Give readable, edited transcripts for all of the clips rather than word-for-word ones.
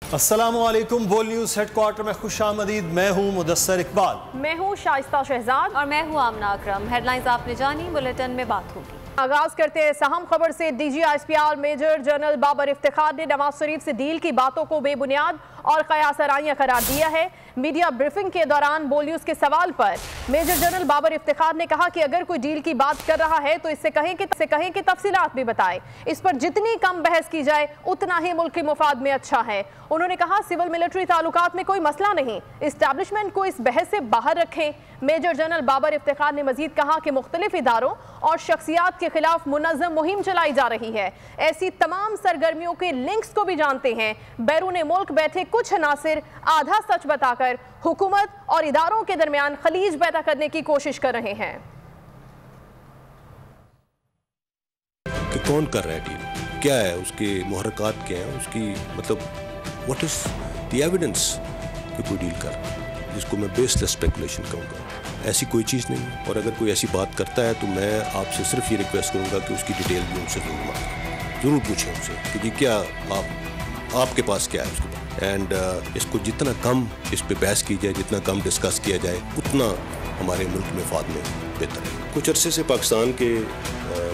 अस्सलामु अलैकुम। बोल न्यूज़ हेडक्वार्टर में खुश आमदीद। मैं हूँ मुदस्सर इकबाल। मैं हूँ शाइस्ता शहजाद और मैं हूँ आमना अकरम। हेडलाइंस आपने जानी, बुलेटिन में बात होगी। आगाज करते हैं अहम खबर से। DGISPR major general Babar Iftikhar ने नवाज शरीफ से डील की बातों को बेबुनियाद और कयासराइयां करार दिया है। मीडिया ब्रीफिंग के दौरान बोल न्यूज के सवाल पर मेजर जनरल बाबर इफ्तिखार ने कहा कि अगर कोई डील की बात कर रहा है तो इससे कहें कि तफसीलात भी बताए। इस पर जितनी कम बहस की जाए उतना ही मुल्क के मुफाद में अच्छा है। उन्होंने कहा सिविल मिलिट्री ताल्लुकात में कोई मसला नहीं, इस्टेब्लिशमेंट को इस बहस से बाहर रखें। मेजर जनरल बाबर इफ्तिखार ने मजीद कहा कि मुख्तलिफ इदारों और शख्सियात के खिलाफ मुनज़्ज़म मुहिम चलाई जा रही है। ऐसी तमाम सरगर्मियों के लिंक्स को भी जानते हैं। बैरून मुल्क बैठे कुछ अनासिर आधा सच बताकर हुकूमत और इदारों के दरमियान खलीज पैदा करने की कोशिश कर रहे हैं। कि कौन कर रहा है डील, क्या है उसके मुहर्रकात, क्या है उसकी मतलब व्हाट इज द एविडेंस कि कोई डील कर रहा है, जिसको मैं बेसलेस स्पेकुलेशन कहूँगा। ऐसी कोई चीज़ नहीं है। और अगर कोई ऐसी बात करता है तो मैं आपसे सिर्फ ये रिक्वेस्ट करूँगा कि उसकी डिटेल भी उनसे ज़रूर मांगें, ज़रूर पूछें उनसे कि जी क्या आपके पास क्या है उसके पास। एंड इसको जितना कम इस पे बहस की जाए, जितना कम डिस्कस किया जाए, उतना हमारे मुल्क में फायदे में बेहतर है। कुछ अरसे से पाकिस्तान के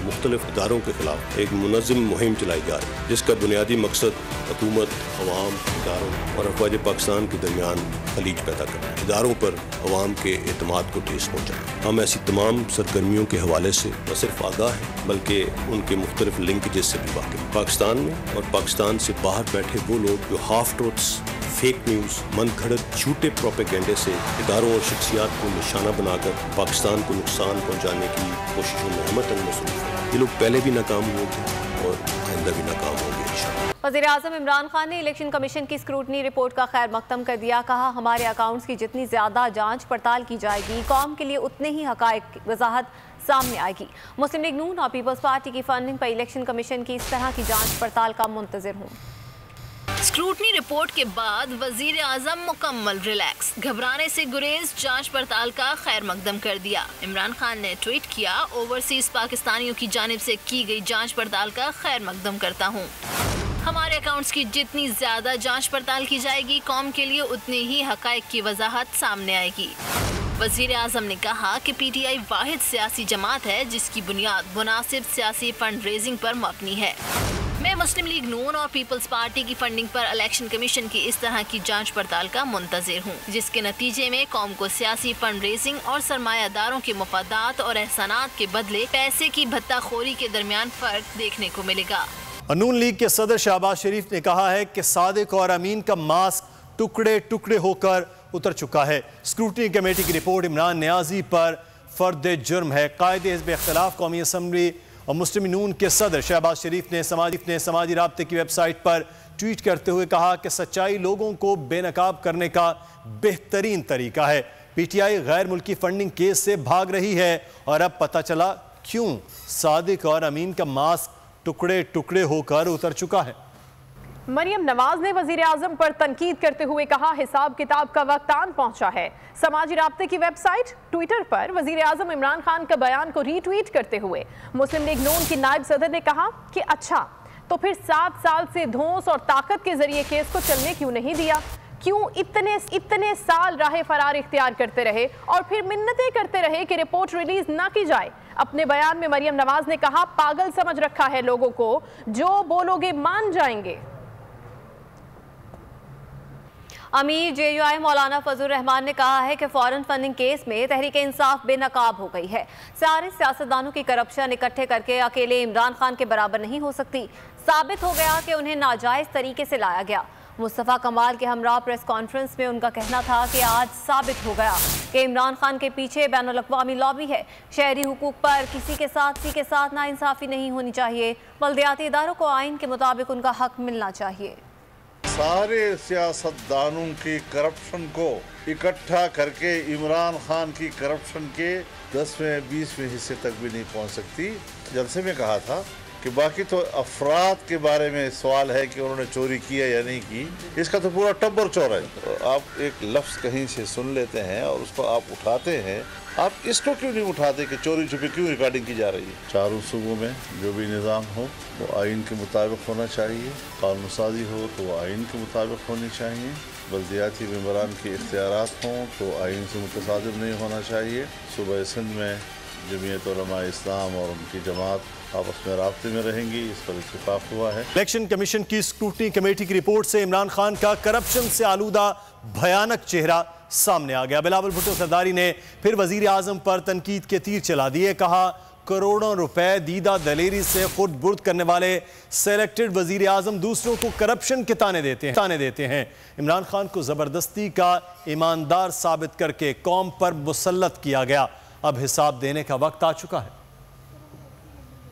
मुख्तलिफ इदारों के खिलाफ एक मुनज़्ज़म मुहिम चलाई जा रही है, जिसका बुनियादी मकसद हुकूमत, अवाम, इदारों और अफवाज पाकिस्तान के दरमियान खलीज पैदा करना है, इदारों पर अवाम के एतमाद को ठेस पहुँचाना। हम ऐसी तमाम सरगर्मियों के हवाले से न सिर्फ आगाह हैं बल्कि उनके मुख्तलिफ लिंकेजेस से भी वाकिफ। पाकिस्तान में और पाकिस्तान से बाहर बैठे वो लोग जो हाफ ट्रूथ्स, फेक न्यूज़, मनगढ़ंत झूठे प्रोपेगेंडे से इदारों और शख्सियात को निशाना बनाकर पाकिस्तान को नुकसान पहुँचाने की कोशिशों में हमतन मसरूफ़ है। ये लोग पहले भी नाकाम हुए थे और आइंदा भी नाकाम होंगे इंशाअल्लाह। वज़ीर-ए-आज़म इमरान खान ने इलेक्शन कमीशन की स्क्रूटनी रिपोर्ट का खैर मकदम कर दिया। कहा हमारे अकाउंट्स की जितनी ज़्यादा जांच पड़ताल की जाएगी, कौम के लिए उतने ही हक़ाइक़ की वजाहत सामने आएगी। मुस्लिम लीग नून और पीपल्स पार्टी की फंडिंग पर इलेक्शन कमीशन की इस तरह की जांच पड़ताल का मुंतज़िर हूँ। स्क्रूटनी रिपोर्ट के बाद वजीर आजम मुकम्मल रिलैक्स, घबराने से गुरेज, जांच पड़ताल का खैर मकदम कर दिया। इमरान खान ने ट्वीट किया, ओवरसीज पाकिस्तानियों की जानिब से की गई जांच पड़ताल का खैर मकदम करता हूँ। हमारे अकाउंट्स की जितनी ज्यादा जांच पड़ताल की जाएगी, कौम के लिए उतने ही हक़ाइक़ की वजाहत सामने आएगी। वजीर आजम ने कहा कि PTI वाहिद सियासी जमात है जिसकी बुनियाद मुनासिब सियासी फंड रेजिंग पर मबनी है। मैं मुस्लिम लीग नून और पीपल्स पार्टी की फंडिंग पर इलेक्शन कमीशन की इस तरह की जांच पड़ताल का मुंतज़िर हूँ, जिसके नतीजे में कौम को सियासी फंड रेजिंग और सरमायादारों के मुफादात और एहसानात के बदले पैसे की भत्ताखोरी के दरमियान फर्क देखने को मिलेगा। नून लीग के सदर शहबाज शरीफ ने कहा है कि सादिक और अमीन का मास्क टुकड़े टुकड़े होकर उतर चुका है। स्क्रूटनी कमेटी की रिपोर्ट इमरान नियाजी पर फर्द जुर्म है। कायदे हिज़्ब इख्तिलाफ कौमी असम्बली और मुस्लिम नून के सदर शहबाज शरीफ ने समाजी राब्ते की वेबसाइट पर ट्वीट करते हुए कहा कि सच्चाई लोगों को बेनकाब करने का बेहतरीन तरीका है। PTI गैर मुल्की फंडिंग केस से भाग रही है और अब पता चला क्यों सादिक और अमीन का मास्क टुकड़े टुकड़े होकर उतर चुका है। मरियम नवाज ने वजीर आजम पर तनकीद करते हुए कहा हिसाब किताब का वक्त आन पहुंचा है। समाजी राब्ते की वेबसाइट ट्विटर पर वजीर आजम इमरान खान का बयान को रीट्वीट करते हुए मुस्लिम लीग नून की नायब सदर ने कहा कि अच्छा तो फिर 7 साल से धौंस और ताकत के जरिए केस को चलने क्यों नहीं दिया, क्यों इतने साल राह फरार इख्तियार करते रहे और फिर मिन्नतें करते रहे कि रिपोर्ट रिलीज ना की जाए। अपने बयान में मरियम नवाज ने कहा पागल समझ रखा है लोगों को, जो बोलोगे मान जाएंगे। अमीर JUI मौलाना फजल रहमान ने कहा है कि फॉरेन फंडिंग केस में तहरीक इंसाफ बेनकाब हो गई है। सारे सियासतदानों की करप्शन इकट्ठे करके अकेले इमरान खान के बराबर नहीं हो सकती। साबित हो गया कि उन्हें नाजायज तरीके से लाया गया। मुस्तफ़ा कमाल के हमरा प्रेस कॉन्फ्रेंस में उनका कहना था कि आज साबित हो गया कि इमरान खान के पीछे बैनुल अक़वामी लॉबी है। शहरी हुकूक पर किसी के साथ नाइंसाफ़ी नहीं होनी चाहिए। बल्दियाती इदारों को आइन के मुताबिक उनका हक मिलना चाहिए। सारे सियासतदानों की करप्शन को इकट्ठा करके इमरान खान की करप्शन के 10वें 20वें हिस्से तक भी नहीं पहुंच सकती। जलसे में कहा था कि बाकी तो अफराद के बारे में सवाल है कि उन्होंने चोरी किया या नहीं की, इसका तो पूरा टब्बर चौर है। तो आप एक लफ्ज़ कहीं से सुन लेते हैं और उसको आप उठाते हैं, आप इसको क्यों नहीं उठाते कि चोरी छुपी क्यों रिकॉर्डिंग की जा रही है। चारों सूबों में जो भी निज़ाम हो वो आइन के मुताबिक होना चाहिए, कानून साजी हो तो वो आइन के मुताबिक होनी चाहिए, बल्दियाती मेंबरान के इख्तियारात हों तो आइन से मुतसादिब नहीं होना चाहिए। सूबा सिंध में जमीयत उलमा इस्लाम और उनकी जमात आपस में राब्ते में रहेंगी, इस पर इत्तेफाक हुआ है। इलेक्शन कमीशन की स्क्रूटनी कमेटी की रिपोर्ट से इमरान खान का करप्शन से आलूदा भयानक चेहरा सामने आ गया। बिलावल भुट्टो सरदारी ने फिर वजीर आजम पर तनकीद के तीर चला दिए। कहा, करोड़ों रुपए दीदा दलेरी से खुद बुर्द करने वाले सेलेक्टेड वजीर आजम दूसरों को करप्शन के ताने देते हैं। इमरान खान को जबरदस्ती का ईमानदार साबित करके कौम पर मुसल्लत किया गया। अब हिसाब देने का वक्त आ चुका है।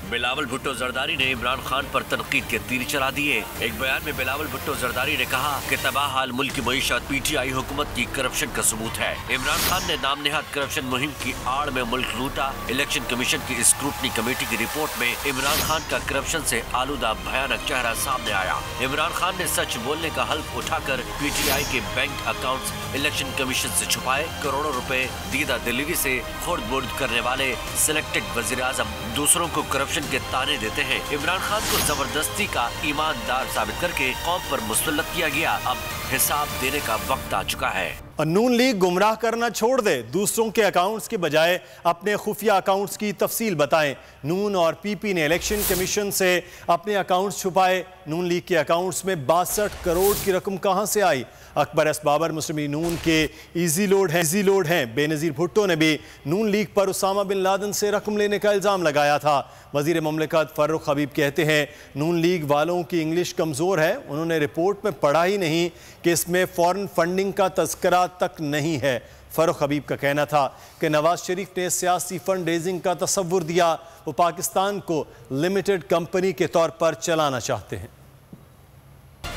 बिलावल भुट्टो जरदारी ने इमरान खान पर तनकीद के तीर चला दिए। एक बयान में बिलावल भुट्टो जरदारी ने कहा कि तबाह हाल मुल्क की मईशत पीटीआई हुकूमत की करप्शन का सबूत है। इमरान खान ने नाम नेहाद करप्शन मुहिम की आड़ में मुल्क लूटा। इलेक्शन कमीशन की स्क्रूटनी कमेटी की रिपोर्ट में इमरान खान का करप्शन से आलूदा भयानक चेहरा सामने आया। इमरान खान ने सच बोलने का हल्फ उठाकर पीटीआई के बैंक अकाउंट्स इलेक्शन कमीशन से छुपाए। करोड़ों रुपए दीदा दिल्ली से खुर्द बुर्द करने वाले सिलेक्टेड वजीर आजम दूसरों को करप्शन के ताने देते हैं। इमरान खान को जबरदस्ती का ईमानदार साबित करके कौम पर मुसल्लत किया गया। अब हिसाब देने का वक्त आ चुका है। नून लीग गुमराह करना छोड़ दे, दूसरों के अकाउंट्स के बजाय अपने खुफिया अकाउंट्स की तफसील बताएं। नून और पीपी ने इलेक्शन कमीशन से अपने अकाउंट्स छुपाए। नून लीग के अकाउंट्स में 62 करोड़ की रकम कहां से आई? अकबर एस बाबर मुस्लिम नून के इजी लोड हैं। बेनज़ीर भुट्टो ने भी नून लीग पर उसामा बिन लादेन से रकम लेने का इल्ज़ाम लगाया था। वज़ीर ममलिकत फ़र्रुख हबीब कहते हैं, नून लीग वालों की इंग्लिश कमज़ोर है, उन्होंने रिपोर्ट में पढ़ा ही नहीं कि इसमें फ़ॉरेन फंडिंग का तज़किरा तक नहीं है। फ़र्रुख हबीब का कहना था कि नवाज शरीफ ने सियासी फंड रेजिंग का तसव्वुर दिया, वो पाकिस्तान को लिमिटेड कंपनी के तौर पर चलाना चाहते हैं।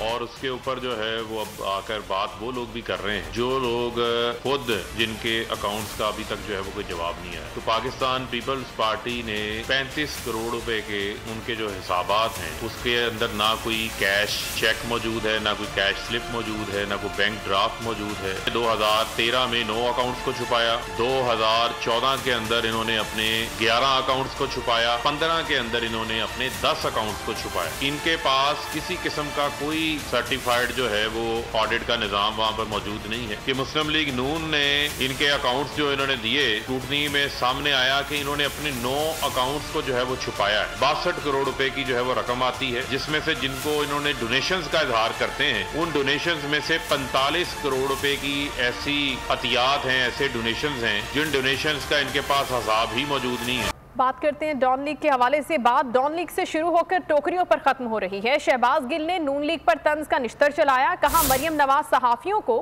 और उसके ऊपर जो है वो अब आकर बात वो लोग भी कर रहे हैं जो लोग खुद जिनके अकाउंट्स का अभी तक जो है वो कोई जवाब नहीं आया। तो पाकिस्तान पीपल्स पार्टी ने 35 करोड़ रुपए के उनके जो हिसाबात हैं उसके अंदर ना कोई कैश चेक मौजूद है, ना कोई कैश स्लिप मौजूद है, ना कोई बैंक ड्राफ्ट मौजूद है। 2013 में 9 अकाउंट्स को छुपाया, 2014 के अंदर इन्होंने अपने 11 अकाउंट्स को छुपाया, 15 के अंदर इन्होंने अपने 10 अकाउंट्स को छुपाया। इनके पास किसी किस्म का कोई सर्टिफाइड जो है वो ऑडिट का निजाम वहां पर मौजूद नहीं है। कि मुस्लिम लीग नून ने इनके अकाउंट्स जो इन्होंने दिए, स्क्रूटनी में सामने आया कि इन्होंने अपने 9 अकाउंट्स को जो है वो छुपाया है। 62 करोड़ रुपए की जो है वो रकम आती है, जिसमें से जिनको इन्होंने डोनेशंस का इजहार करते हैं उन डोनेशंस में से 45 करोड़ रुपए की ऐसी अतियात हैं, ऐसे डोनेशंस हैं जिन डोनेशंस का इनके पास हिसाब ही मौजूद नहीं है। बात करते हैं डॉन लीग के हवाले से। बात डॉन लीग से शुरू होकर टोकरियों पर खत्म हो रही है। शहबाज गिल ने नून लीग पर तंज का निश्तर चलाया। कहा, मरियम नवाज सहाफियों को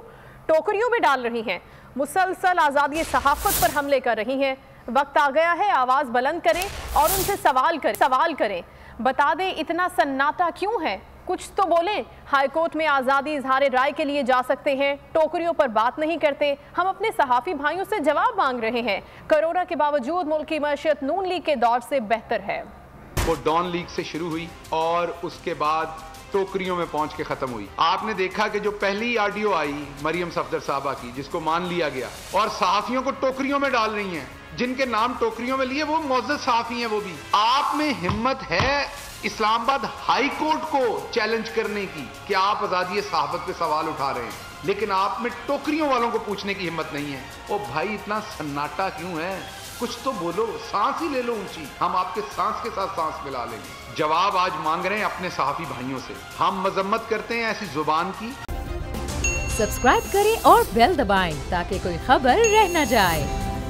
टोकरियों में डाल रही हैं, मुसलसल आज़ादी सहाफत पर हमले कर रही हैं। वक्त आ गया है आवाज़ बुलंद करें और उनसे सवाल करें। बता दें इतना सन्नाटा क्यों है, कुछ तो बोलें। हाईकोर्ट में आज़ादी इजहार राय के लिए जा सकते हैं, टोकरियों पर बात नहीं करते। हम अपने सहाफ़ी भाइयों से जवाब मांग रहे हैं। कोरोना के बावजूद मुल्क की मईशत नून लीग के दौर से बेहतर है। वो डॉन लीग से शुरू हुई और उसके बाद टोकरियों में पहुंच के खत्म हुई। आपने देखा कि जो पहली ऑडियो आई मरियम सफदर साहबा की, जिसको मान लिया गया, और सहाफ़ियों को टोकरियों में डाल रही हैं, जिनके नाम टोकरियों में लिए वो मौजूद सहाफ़ी हैं। वो भी आप में हिम्मत है इस्लामाबाद हाई कोर्ट को चैलेंज करने की कि आप आज़ादी सहाफत पे सवाल उठा रहे हैं, लेकिन आप में टोकरियों वालों को पूछने की हिम्मत नहीं है। ओ भाई, इतना सन्नाटा क्यों है? कुछ तो बोलो, सांस ही ले लो ऊंची। हम आपके सांस के साथ सांस मिला लेंगे। जवाब आज मांग रहे हैं अपने सहाफी भाइयों से। हम मजम्मत करते हैं ऐसी जुबान की। सब्सक्राइब करें और बेल दबाएं ताकि कोई खबर रह न जाए।